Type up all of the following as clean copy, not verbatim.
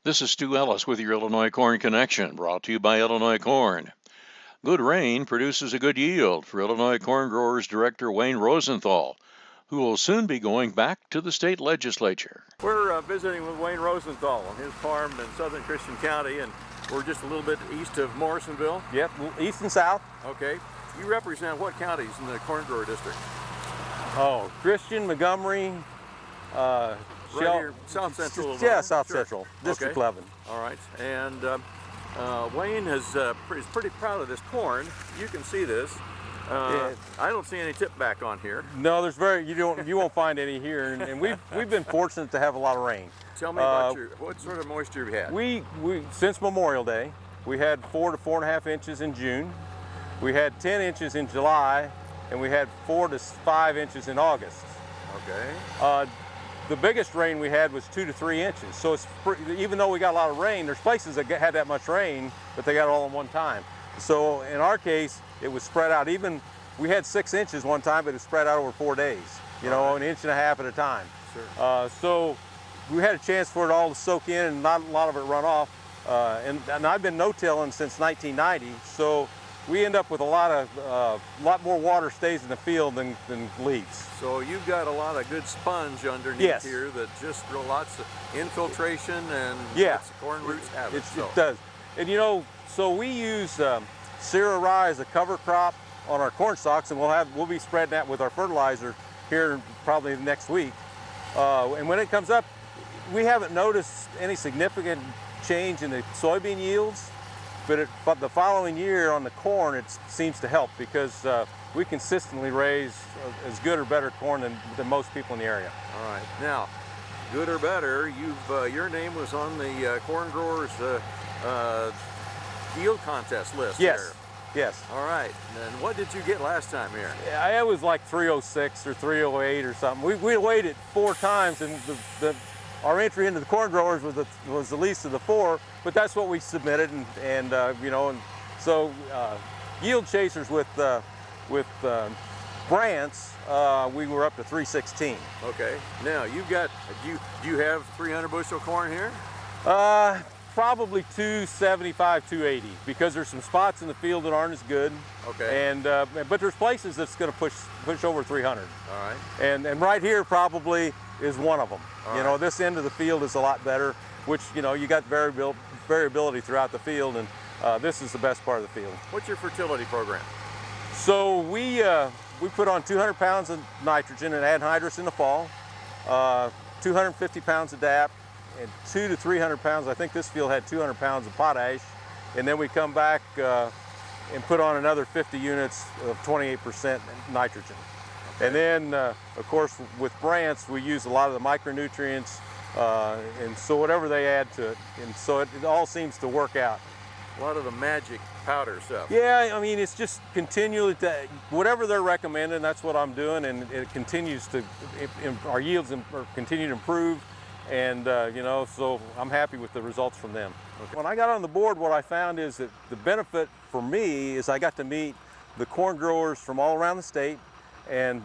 This is Stu Ellis with your Illinois Corn Connection, brought to you by Illinois Corn. Good rain produces a good yield for Illinois Corn Growers Director Wayne Rosenthal, who will soon be going back to the state legislature. We're visiting with Wayne Rosenthal on his farm in southern Christian County, and we're just a little bit east of Morrisonville. Yep, east and south. Okay. You represent what counties in the corn grower district? Oh, Christian, Montgomery, Right here, South Central. Yeah, South Sure. Central, District Okay. 11. All right. And Wayne is pretty proud of this corn. You can see this. Yeah. I don't see any tip back on here. No, you won't find any here, and we've been fortunate to have a lot of rain. Tell me about what sort of moisture you had. We since Memorial Day, we had 4 to 4.5 inches in June. We had 10 inches in July, and we had 4 to 5 inches in August. Okay. The biggest rain we had was 2 to 3 inches. So it's even though we got a lot of rain, there's places that had that much rain, but they got it all in one time. So in our case, it was spread out. Even we had 6 inches one time, but it was spread out over 4 days. You know, an inch and a half at a time. Sure. So we had a chance for it all to soak in and not a lot of it run off. And I've been no-tilling since 1990, so we end up with a lot more water stays in the field than leaves. So you've got a lot of good sponge underneath here that just lots of infiltration and lets the corn roots have it. It does. And you know, so we use Syrah rye as a cover crop on our corn stalks, and we'll be spreading that with our fertilizer here probably next week. And when it comes up, we haven't noticed any significant change in the soybean yields. But the following year on the corn, it seems to help because we consistently raise as good or better corn than most people in the area. All right. Now, good or better, your name was on the corn growers yield contest list. Yes. There. Yes. All right. And what did you get last time here? I was like 306 or 308 or something. We weighed it 4 times, and our entry into the corn growers was the least of the 4, but that's what we submitted, and you know, and so yield chasers with Brandt's, we were up to 316. Okay. Now do you have 300 bushel corn here? Probably 275, 280, because there's some spots in the field that aren't as good. Okay. And but there's places that's going to push over 300. All right. And right here probably is one of them. All you know, right. this end of the field is a lot better, which, you know, you got variability throughout the field, and this is the best part of the field. What's your fertility program? So we put on 200 pounds of nitrogen and anhydrous in the fall, 250 pounds of DAP, and 200 to 300 pounds. I think this field had 200 pounds of potash, and then we come back and put on another 50 units of 28% nitrogen. And then, of course, with Brandt's, we use a lot of the micronutrients, and so whatever they add to it, and so it all seems to work out. A lot of the magic powder stuff. Yeah, I mean, it's just continually, whatever they're recommending, that's what I'm doing, and it continues to, our yields continue to improve, and you know, so I'm happy with the results from them. Okay. When I got on the board, what I found is that the benefit for me is I got to meet the corn growers from all around the state, and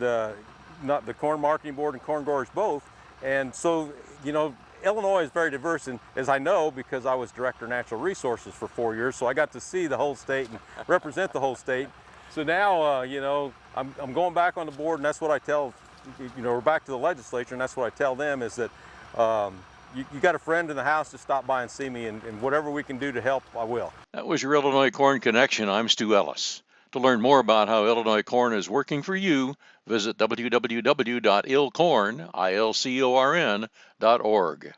not the Corn Marketing Board and corn growers both. And so, you know, Illinois is very diverse, and as I know, because I was Director of Natural Resources for 4 years, so I got to see the whole state and represent the whole state. So now, you know, I'm going back on the board, and that's what I tell, you know, we're back to the legislature, and that's what I tell them is that you got a friend in the house to stop by and see me, and whatever we can do to help, I will. That was your Illinois Corn Connection. I'm Stu Ellis. To learn more about how Illinois Corn is working for you, visit www.ilcorn.org.